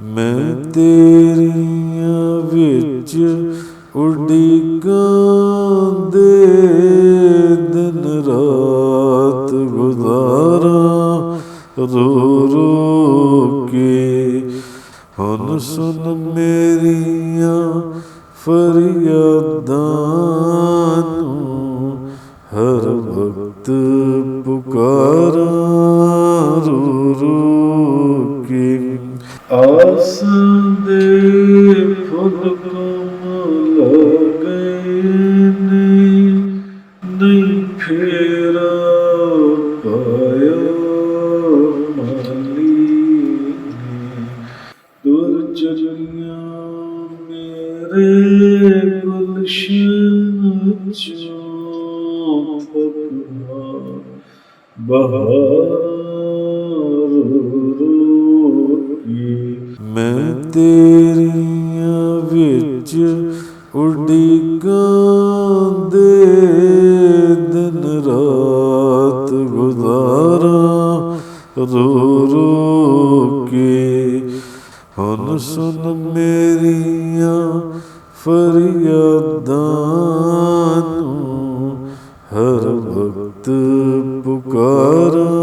मैं तेरियां विच उड़ीकां दे दिन रात गुजारा रो रो के। हुन सुन मेरियां फरियादां नूं हर वक्त पुकारा रो रो के। आस दे फुल कोमल गए ने नहीं फेरा पाया माली ने। दूर चलियां मेरे गुलशन चों पकवा बहार रो के। मैं तेरियां विच उड़ीकां दे दिन रात गुजारा रो रो के। हुन सुन मेरियां फरियादां नूं हर वक्त पुकारा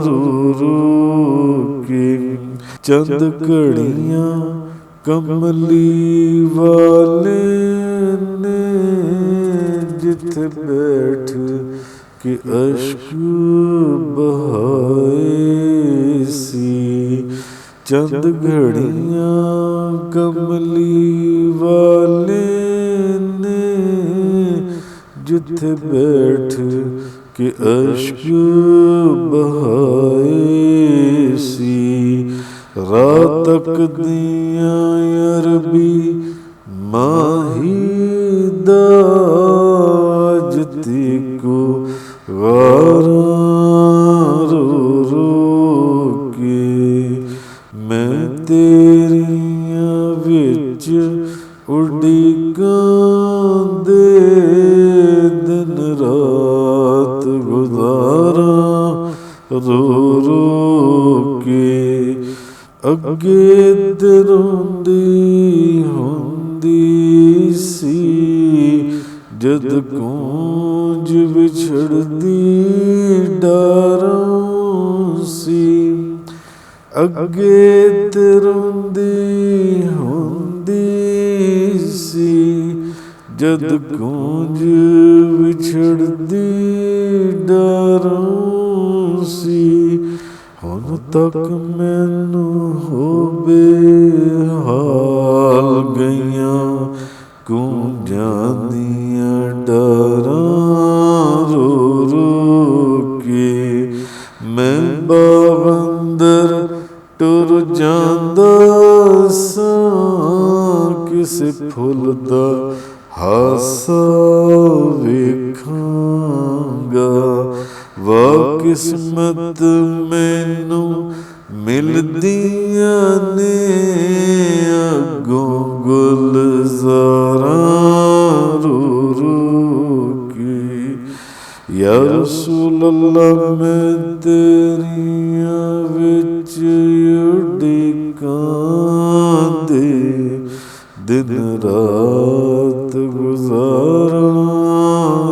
रो रो के। चंद घड़ियां कमली वाले ने जिथे बैठ के अश्क बहाए सी। चंद घड़ियां कमली वाले ने जिथे बैठ के अश्क बहाए सी। रात तक दियां अरबी माही दाजती को गारा रो रो के। मैं तेरियां विच उड़ीकां दे दिन रात गुजारा रो रो के। अगे दरोंदी होंदी सी जद कूंज विछड़दी डारों सी। अगे दरोंदी होंदी सी जद कूंज विछड़दी डारों सी। हुन तक मैनू हो बेहाल गईयां कूंजां दियां डारां रो रो के। मैं बाग अंदर टुर जांदा सां किसे फुल दा हासा वेखांगा। वाह किस्मत मैनू मिलदियां ने अगों गुलज़ारां रो रो के। या रसूल अल्लाह मैं तेरियां विच उड़ीकां दे दिन रात गुजारा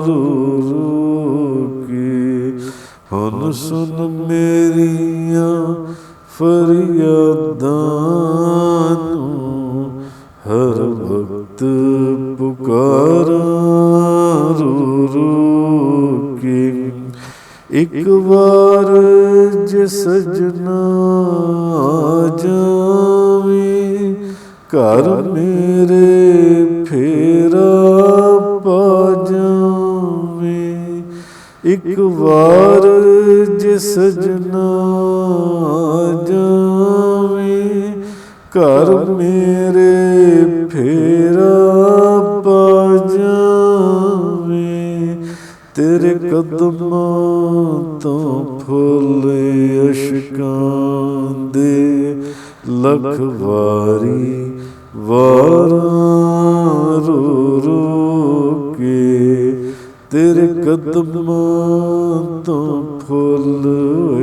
रो रो के। हुन सुन मेरियां फरियादां नूं हर वक्त पुकारा रो रो के। एक बार जे सजना जावे घर मेरे फेरा पा जावे। एक बार जे सजना जावे घर मेरे फेरा पा जावे। तेरे कदमां तो फुल अशकां दे लख वारी वारां रो रो के। तेरे कदमां तो फुल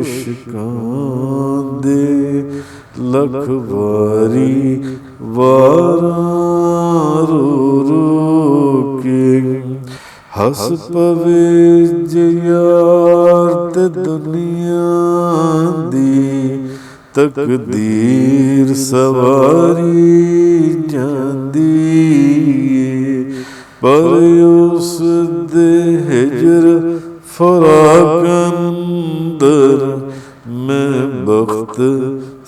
अशकां दे लख वारी वारा रो रो के हस पवे जे यार ते दुनिया दी तकदीर सवारी जांदी पर उस दे हिजर फराक अंदर मैं बख्त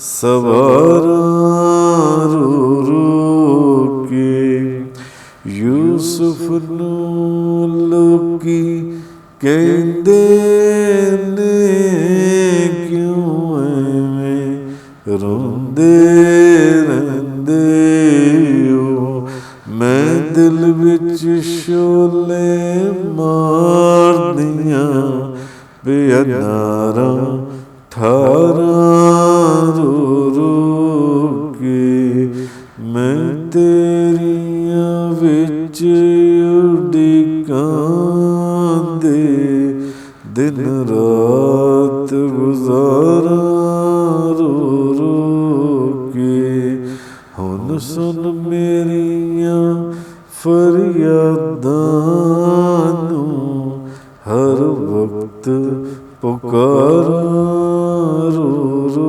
सवारा रो रो के यूसुफ नू लोकी कहंदे ने क्यों एवें रोंदे रहिंदे हो मैं दिल विच शोले मार दियां बेअनारा ठारा रो रो के मैं तेरियां विच उड़िकां दे दिन रात गुजारा रो रो के हुन सुन मेरियां फरियादां नू हर वक्त पुकारा रो रो